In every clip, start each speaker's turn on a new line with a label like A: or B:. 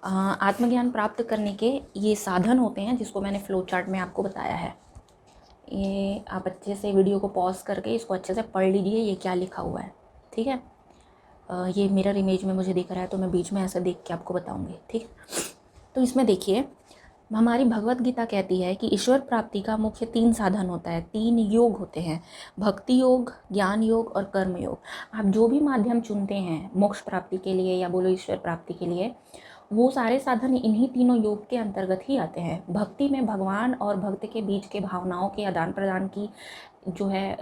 A: आत्मज्ञान प्राप्त करने के ये साधन होते हैं जिसको मैंने फ्लो चार्ट में आपको बताया है। ये आप अच्छे से वीडियो को पॉज करके इसको अच्छे से पढ़ लीजिए, ये क्या लिखा हुआ है, ठीक है। ये मिरर इमेज में मुझे दिख रहा है तो मैं बीच में ऐसे देख के आपको बताऊंगी, ठीक है। तो इसमें देखिए, हमारी भगवत गीता कहती है कि ईश्वर प्राप्ति का मुख्य 3 साधन होता है, 3 योग होते हैं, भक्ति योग, ज्ञान योग और कर्म योग। आप जो भी माध्यम चुनते हैं मोक्ष प्राप्ति के लिए या बोलो ईश्वर प्राप्ति के लिए, वो सारे साधन इन्हीं तीनों योग के अंतर्गत ही आते हैं। भक्ति में भगवान और भक्त के बीच के भावनाओं के आदान प्रदान की जो है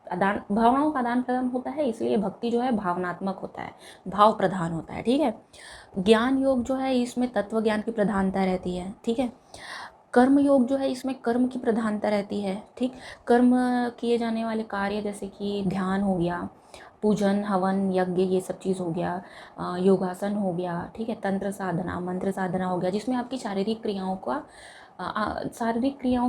A: भावनाओं का आदान प्रदान होता है, इसलिए भक्ति जो है भावनात्मक होता है, भाव प्रधान होता है, ठीक है। ज्ञान योग जो है इसमें तत्व ज्ञान की प्रधानता रहती है, ठीक है। कर्म योग जो है इसमें कर्म की प्रधानता रहती है, ठीक। कर्म किए जाने वाले कार्य जैसे कि ध्यान हो गया, पूजन हवन यज्ञ ये सब चीज़ हो गया, योगासन हो गया, ठीक है, तंत्र साधना मंत्र साधना हो गया, जिसमें आपकी शारीरिक क्रियाओं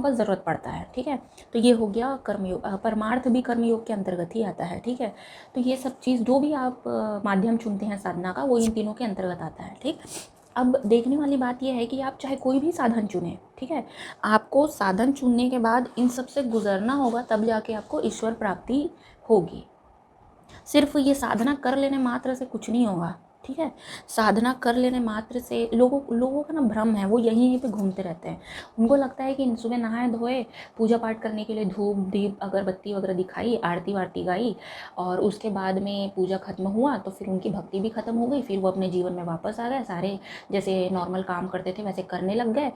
A: का ज़रूरत पड़ता है, ठीक है। तो ये हो गया कर्मयोग। परमार्थ भी कर्मयोग के अंतर्गत ही आता है, ठीक है। तो ये सब चीज़ जो भी आप माध्यम चुनते हैं साधना का, वो इन तीनों के अंतर्गत आता है, ठीक। अब देखने वाली बात यह है कि आप चाहे कोई भी साधन चुनें, ठीक है, आपको साधन चुनने के बाद इन सब से गुजरना होगा, तब जाके आपको ईश्वर प्राप्ति होगी। सिर्फ ये साधना कर लेने मात्र से कुछ नहीं होगा, ठीक है। साधना कर लेने मात्र से लोगों का ना भ्रम है, वो यहीं पे घूमते रहते हैं। उनको लगता है कि सुबह नहाए धोए, पूजा पाठ करने के लिए धूप दीप अगरबत्ती वगैरह दिखाई, आरती वारती गाई, और उसके बाद में पूजा खत्म हुआ तो फिर उनकी भक्ति भी खत्म हो गई, फिर वो अपने जीवन में वापस आ गए, सारे जैसे नॉर्मल काम करते थे वैसे करने लग गए।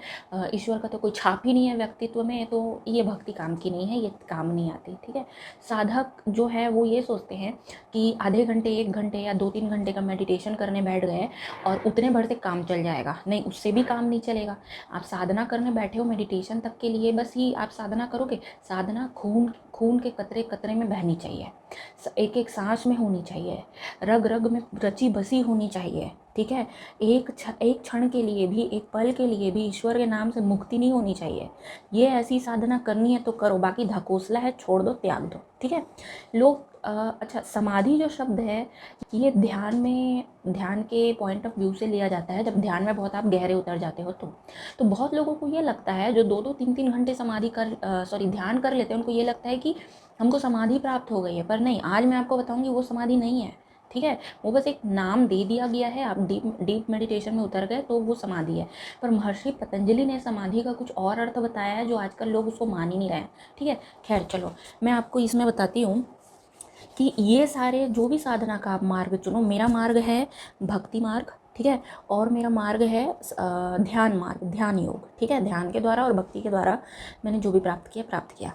A: ईश्वर का तो कोई छाप ही नहीं है व्यक्तित्व में, तो ये भक्ति काम की नहीं है, ये काम नहीं आती, ठीक है। साधक जो है वो ये सोचते हैं कि आधे घंटे 1 घंटे या 2-3 घंटे का मेडिटेशन करने बैठ गए और उतने भर से काम चल जाएगा, नहीं, उससे भी काम नहीं चलेगा। आप साधना करने बैठे हो मेडिटेशन तक के लिए बस ही आप साधना करोगे। साधना खून के कतरे कतरे में बहनी चाहिए, एक एक सांस में होनी चाहिए, रग रग में रची बसी होनी चाहिए, ठीक है। एक क्षण के लिए भी, एक पल के लिए भी ईश्वर के नाम से मुक्ति नहीं होनी चाहिए। ये ऐसी साधना करनी है तो करो, बाकी धकोसला है छोड़ दो, त्याग दो, ठीक है। लोग अच्छा, समाधि जो शब्द है ये ध्यान के पॉइंट ऑफ व्यू से लिया जाता है। जब ध्यान में बहुत आप गहरे उतर जाते हो तो बहुत लोगों को ये लगता है, जो 2-2 3-3 घंटे ध्यान कर लेते हैं, उनको ये लगता है कि हमको समाधि प्राप्त हो गई है। पर नहीं, आज मैं आपको बताऊंगी वो समाधि नहीं है, ठीक है। वो बस एक नाम दे दिया गया है, आप डीप मेडिटेशन में उतर गए तो वो समाधि है। पर महर्षि पतंजलि ने समाधि का कुछ और अर्थ बताया है जो आजकल लोग उसको मान ही नहीं रहे हैं, ठीक है। खैर चलो, मैं आपको इसमें बताती हूँ कि ये सारे जो भी साधना का आप मार्ग चुनो, मेरा मार्ग है भक्ति मार्ग, ठीक है, और मेरा मार्ग है ध्यान मार्ग, ध्यान योग, ठीक है। ध्यान के द्वारा और भक्ति के द्वारा मैंने जो भी प्राप्त किया।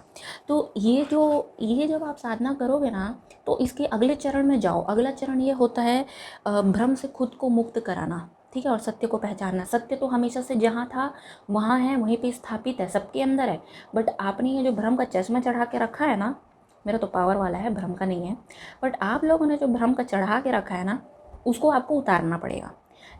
A: तो ये जब आप साधना करोगे ना, तो इसके अगले चरण में जाओ। अगला चरण ये होता है भ्रम से खुद को मुक्त कराना, ठीक है, और सत्य को पहचानना। सत्य तो हमेशा से जहाँ था वहाँ है, वहीं पे स्थापित है, सबके अंदर है। बट आपने ये जो भ्रम का चश्मा चढ़ा के रखा है ना, मेरा तो पावर वाला है, भ्रम का नहीं है, बट आप लोगों ने जो भ्रम का चढ़ा के रखा है ना, उसको आपको उतारना पड़ेगा।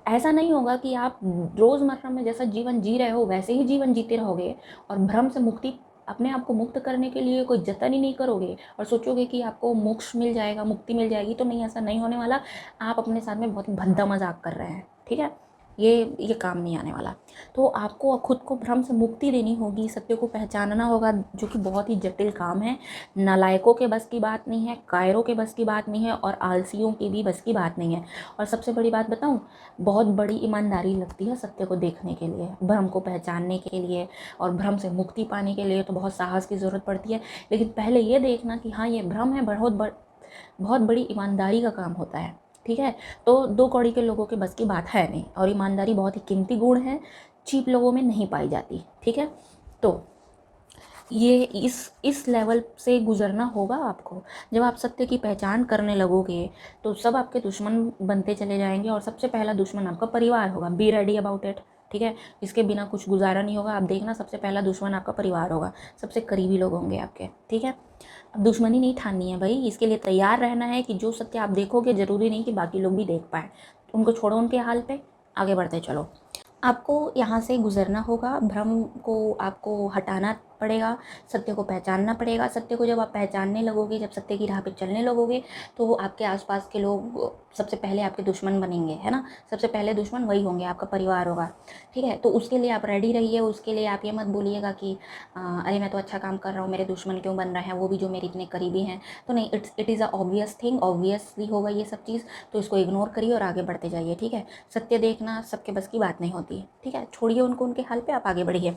A: ऐसा नहीं होगा कि आप रोज़मर्रा में जैसा जीवन जी रहे हो वैसे ही जीवन जीते रहोगे और भ्रम से मुक्ति, अपने आप को मुक्त करने के लिए कोई जतन ही नहीं करोगे और सोचोगे कि आपको मोक्ष मिल जाएगा, मुक्ति मिल जाएगी। तो नहीं, ऐसा नहीं होने वाला। आप अपने साथ में बहुत ही भद्दा मजाक कर रहे हैं, ठीक है। ये काम नहीं आने वाला। तो आपको खुद को भ्रम से मुक्ति देनी होगी, सत्य को पहचानना होगा, जो कि बहुत ही जटिल काम है। नालायकों के बस की बात नहीं है, कायरों के बस की बात नहीं है, और आलसियों की भी बस की बात नहीं है। और सबसे बड़ी बात बताऊं, बहुत बड़ी ईमानदारी लगती है सत्य को देखने के लिए, भ्रम को पहचानने के लिए, और भ्रम से मुक्ति पाने के लिए तो बहुत साहस की ज़रूरत पड़ती है। लेकिन पहले ये देखना कि हाँ, ये भ्रम है, बहुत बड़ी ईमानदारी का काम होता है, ठीक है। तो 2 कौड़ी के लोगों के बस की बात है नहीं, और ईमानदारी बहुत ही कीमती गुण है, चीप लोगों में नहीं पाई जाती, ठीक है। तो ये इस लेवल से गुजरना होगा आपको। जब आप सत्य की पहचान करने लगोगे तो सब आपके दुश्मन बनते चले जाएंगे, और सबसे पहला दुश्मन आपका परिवार होगा। बी रेडी अबाउट इट, ठीक है। इसके बिना कुछ गुजारा नहीं होगा। आप देखना, सबसे पहला दुश्मन आपका परिवार होगा, सबसे करीबी लोग होंगे आपके, ठीक है। अब दुश्मनी नहीं ठाननी है भाई, इसके लिए तैयार रहना है कि जो सत्य आप देखोगे ज़रूरी नहीं कि बाकी लोग भी देख पाएँ। उनको छोड़ो उनके हाल पे, आगे बढ़ते चलो। आपको यहाँ से गुजरना होगा, भ्रम को आपको हटाना पड़ेगा, सत्य को पहचानना पड़ेगा। सत्य को जब आप पहचानने लगोगे, जब सत्य की राह पे चलने लगोगे, तो आपके आसपास के लोग सबसे पहले आपके दुश्मन बनेंगे, है ना। सबसे पहले दुश्मन वही होंगे, आपका परिवार होगा, ठीक है। तो उसके लिए आप रेडी रहिए। उसके लिए आप ये मत बोलिएगा कि अरे मैं तो अच्छा काम कर रहा हूँ, मेरे दुश्मन क्यों बन रहे हैं, वो भी जो मेरे इतने करीबी हैं। तो नहीं, it is a obvious thing, obviously होगा ये सब चीज़। तो इसको इग्नोर करिए और आगे बढ़ते जाइए, ठीक है। सत्य देखना सबके बस की बात नहीं होती है, ठीक है। छोड़िए उनको उनके हाल पे, आप आगे बढ़िए।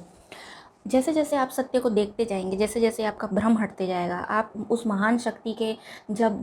A: जैसे जैसे आप सत्य को देखते जाएंगे, जैसे जैसे आपका भ्रम हटते जाएगा, आप उस महान शक्ति के जब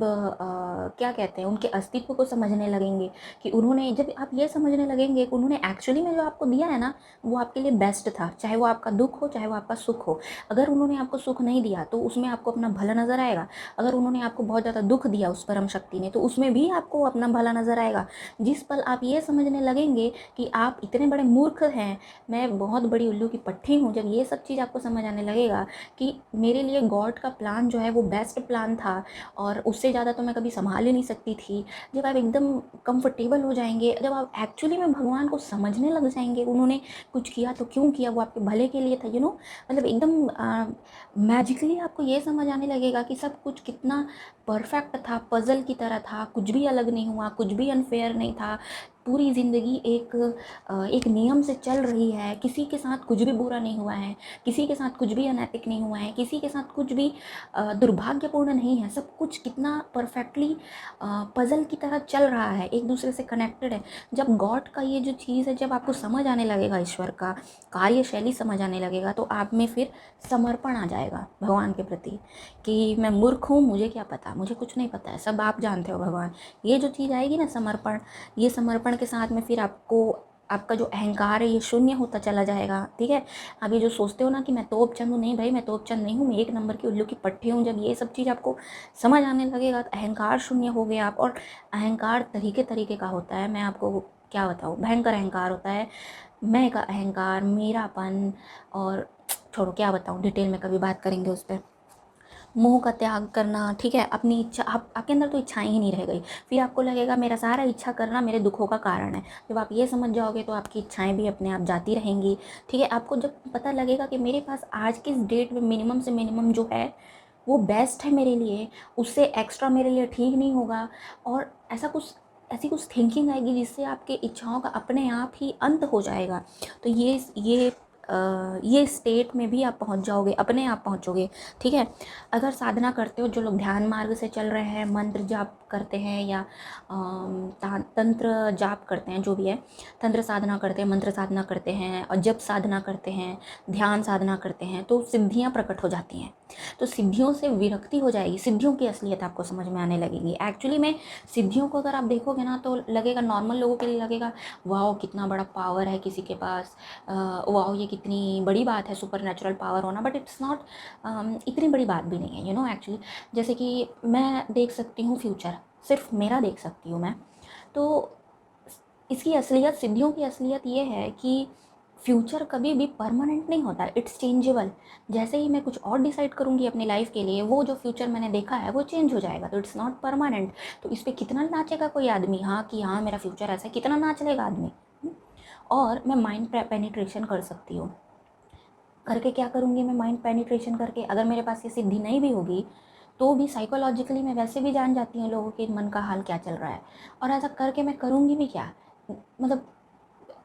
A: क्या कहते हैं, उनके अस्तित्व को समझने लगेंगे कि उन्होंने, जब आप ये समझने लगेंगे कि उन्होंने एक्चुअली में जो आपको दिया है ना, वो आपके लिए बेस्ट था। चाहे वो आपका दुख हो, चाहे वो आपका सुख हो। अगर उन्होंने आपको सुख नहीं दिया तो उसमें आपको अपना भला नज़र आएगा। अगर उन्होंने आपको बहुत ज़्यादा दुख दिया उस परम शक्ति ने, तो उसमें भी आपको अपना भला नज़र आएगा। जिस पल आप ये समझने लगेंगे कि आप इतने बड़े मूर्ख हैं, मैं बहुत बड़ी उल्लू की पट्टी हूँ, जब ये सब चीज़ आपको समझ आने लगेगा कि मेरे लिए गॉड का प्लान जो है वो बेस्ट प्लान था और उससे ज़्यादा तो मैं कभी संभाल ही नहीं सकती थी। जब आप एकदम कंफर्टेबल हो जाएंगे, जब आप एक्चुअली में भगवान को समझने लग जाएंगे, उन्होंने कुछ किया तो क्यों किया, वो आपके भले के लिए था, मतलब एकदम मैजिकली आपको ये समझ आने लगेगा कि सब कुछ कितना परफेक्ट था, पजल की तरह था, कुछ भी अलग नहीं हुआ, कुछ भी अनफेयर नहीं था। पूरी ज़िंदगी एक नियम से चल रही है, किसी के साथ कुछ भी बुरा नहीं हुआ है, किसी के साथ कुछ भी अनैतिक नहीं हुआ है, किसी के साथ कुछ भी दुर्भाग्यपूर्ण नहीं है। सब कुछ कितना परफेक्टली पजल की तरह चल रहा है, एक दूसरे से कनेक्टेड है। जब गॉड का ये जो चीज़ है, जब आपको समझ आने लगेगा, ईश्वर का कार्यशैली समझ आने लगेगा, तो आप में फिर समर्पण आ जाएगा भगवान के प्रति कि मैं मूर्ख हूँ, मुझे क्या पता, मुझे कुछ नहीं पता है, सब आप जानते हो भगवान। ये जो चीज़ आएगी ना, समर्पण, ये समर्पण के साथ में फिर आपका जो अहंकार है ये शून्य होता चला जाएगा, ठीक है। आप ये जो सोचते हो ना कि मैं तोपचंद हूँ, नहीं भाई, मैं तोपचंद नहीं हूँ, मैं एक नंबर की उल्लू की पट्टी हूँ। जब ये सब चीज़ आपको समझ आने लगेगा तो अहंकार शून्य हो गया आप। और अहंकार तरीके तरीके का होता है, मैं आपको क्या बताऊँ, भयंकर अहंकार होता है। मैं का अहंकार, मेरापन, और छोड़ो क्या बताऊँ, डिटेल में कभी बात करेंगे उस पर। मोह का त्याग करना, ठीक है। अपनी इच्छा, आपके अंदर तो इच्छाएं ही नहीं रह गई, फिर आपको लगेगा मेरा सारा इच्छा करना मेरे दुखों का कारण है। जब आप ये समझ जाओगे तो आपकी इच्छाएं भी अपने आप जाती रहेंगी, ठीक है। आपको जब पता लगेगा कि मेरे पास आज की इस डेट में मिनिमम से मिनिमम जो है वो बेस्ट है मेरे लिए, उससे एक्स्ट्रा मेरे लिए ठीक नहीं होगा, और ऐसी कुछ थिंकिंग आएगी जिससे आपके इच्छाओं का अपने आप ही अंत हो जाएगा। तो ये स्टेट में भी आप पहुंच जाओगे, अपने आप पहुंचोगे, ठीक है। अगर साधना करते हो, जो लोग ध्यान मार्ग से चल रहे हैं, मंत्र जाप करते हैं या तंत्र जाप करते हैं, जो भी है, तंत्र साधना करते हैं, मंत्र साधना करते हैं और जप साधना करते हैं, ध्यान साधना करते हैं, तो सिद्धियां प्रकट हो जाती हैं। तो सिद्धियों से विरक्ति हो जाएगी, सिद्धियों की असलियत आपको समझ में आने लगेगी। एक्चुअली में सिद्धियों को अगर आप देखोगे ना, तो लगेगा, नॉर्मल लोगों के लिए लगेगा वाओ कितना बड़ा पावर है किसी के पास, वाओ ये कितनी बड़ी बात है सुपर नेचुरल पावर होना, बट इट्स नॉट इतनी बड़ी बात भी नहीं है, एक्चुअली। जैसे कि मैं देख सकती हूँ फ्यूचर, सिर्फ मेरा देख सकती हूँ मैं, तो इसकी असलियत, सिद्धियों की असलियत ये है कि फ्यूचर कभी भी परमानेंट नहीं होता, इट्स चेंजेबल। जैसे ही मैं कुछ और डिसाइड करूँगी अपनी लाइफ के लिए, वो जो फ्यूचर मैंने देखा है वो चेंज हो जाएगा, तो इट्स नॉट परमानेंट। तो इस पर कितना नाचेगा कोई आदमी, हाँ कि हाँ मेरा फ्यूचर ऐसा है, कितना नाच लेगा आदमी। और मैं माइंड पेनिट्रेशन कर सकती हूँ, करके क्या करूँगी मैं, माइंड पेनिट्रेशन करके, अगर मेरे पास ये सिद्धि नहीं भी होगी तो भी साइकोलॉजिकली मैं वैसे भी जान जाती हूँ लोगों के मन का हाल क्या चल रहा है। और ऐसा करके मैं करूँगी भी क्या, मतलब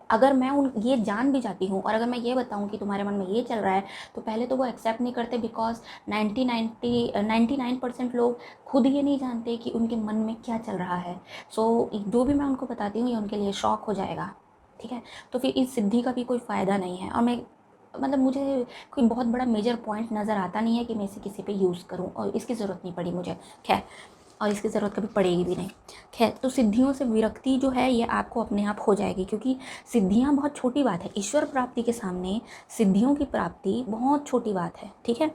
A: अगर मैं ये जान भी जाती हूँ और अगर मैं ये बताऊँ कि तुम्हारे मन में ये चल रहा है, तो पहले तो वो एक्सेप्ट नहीं करते, बिकॉज 99% लोग खुद ये नहीं जानते कि उनके मन में क्या चल रहा है। सो जो भी मैं उनको बताती हूँ ये उनके लिए शॉक हो जाएगा, ठीक है। तो फिर इस सिद्धि का भी कोई फ़ायदा नहीं है, और मैं, मतलब मुझे कोई बहुत बड़ा मेजर पॉइंट नज़र आता नहीं है कि मैं इसे किसी पे यूज़ करूं, और इसकी ज़रूरत नहीं पड़ी मुझे, खैर, और इसकी ज़रूरत कभी पड़ेगी भी नहीं, खैर। तो सिद्धियों से विरक्ति जो है ये आपको अपने आप हो जाएगी, क्योंकि सिद्धियां बहुत छोटी बात है, ईश्वर प्राप्ति के सामने सिद्धियों की प्राप्ति बहुत छोटी बात है, ठीक है।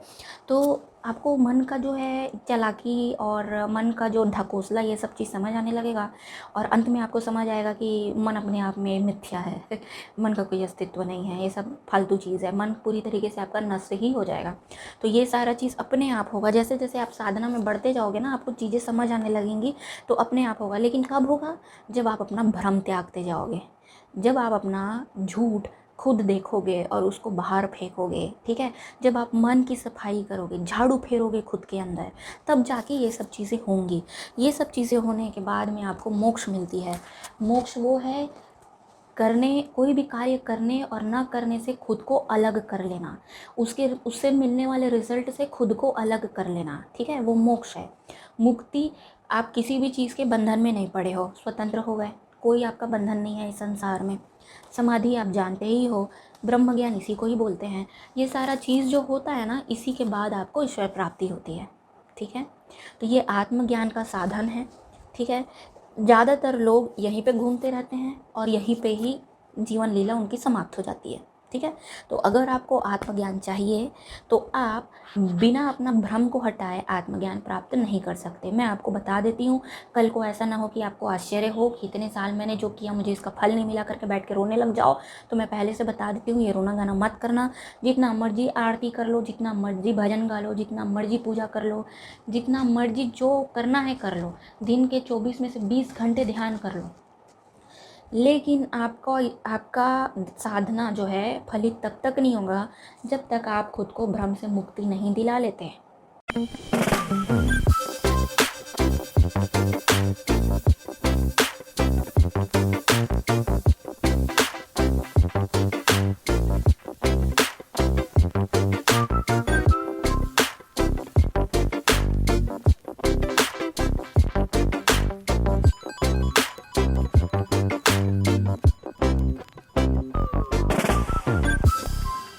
A: तो आपको मन का जो है चालाकी और मन का जो ढकोसला, ये सब चीज़ समझ आने लगेगा, और अंत में आपको समझ आएगा कि मन अपने आप में मिथ्या है मन का कोई अस्तित्व नहीं है, ये सब फालतू चीज़ है, मन पूरी तरीके से आपका नष्ट ही हो जाएगा। तो ये सारा चीज़ अपने आप होगा, जैसे जैसे आप साधना में बढ़ते जाओगे ना, आपको चीज़ें समझ आने लगेंगी, तो अपने आप होगा। लेकिन कब होगा, जब आप अपना भ्रम त्यागते जाओगे, जब आप अपना झूठ, खुद देखोगे और उसको बाहर फेंकोगे, ठीक है, जब आप मन की सफाई करोगे, झाड़ू फेरोगे खुद के अंदर, तब जाके ये सब चीज़ें होंगी। ये सब चीज़ें होने के बाद में आपको मोक्ष मिलती है। मोक्ष वो है करने, कोई भी कार्य करने और ना करने से खुद को अलग कर लेना, उससे मिलने वाले रिजल्ट से खुद को अलग कर लेना, ठीक है, वो मोक्ष है। मुक्ति, आप किसी भी चीज़ के बंधन में नहीं पड़े हो, स्वतंत्र हो गए, कोई आपका बंधन नहीं है इस संसार में। समाधि आप जानते ही हो, ब्रह्म ज्ञान इसी को ही बोलते हैं। ये सारा चीज़ जो होता है ना, इसी के बाद आपको ईश्वर प्राप्ति होती है, ठीक है। तो ये आत्मज्ञान का साधन है, ठीक है। ज़्यादातर लोग यहीं पे घूमते रहते हैं और यहीं पे ही जीवन लीला उनकी समाप्त हो जाती है, ठीक है। तो अगर आपको आत्मज्ञान चाहिए तो आप बिना अपना भ्रम को हटाए आत्मज्ञान प्राप्त नहीं कर सकते। मैं आपको बता देती हूँ, कल को ऐसा ना हो कि आपको आश्चर्य हो कि इतने साल मैंने जो किया मुझे इसका फल नहीं मिला करके बैठ के रोने लग जाओ। तो मैं पहले से बता देती हूँ, ये रोना गाना मत करना। जितना मर्जी आरती कर लो, जितना मर्जी भजन गा लो, जितना मर्जी पूजा कर लो, जितना मर्जी जो करना है कर लो, दिन के 24 में से 20 घंटे ध्यान कर लो, लेकिन आपका साधना जो है फलित तब तक नहीं होगा जब तक आप खुद को भ्रम से मुक्ति नहीं दिला लेते।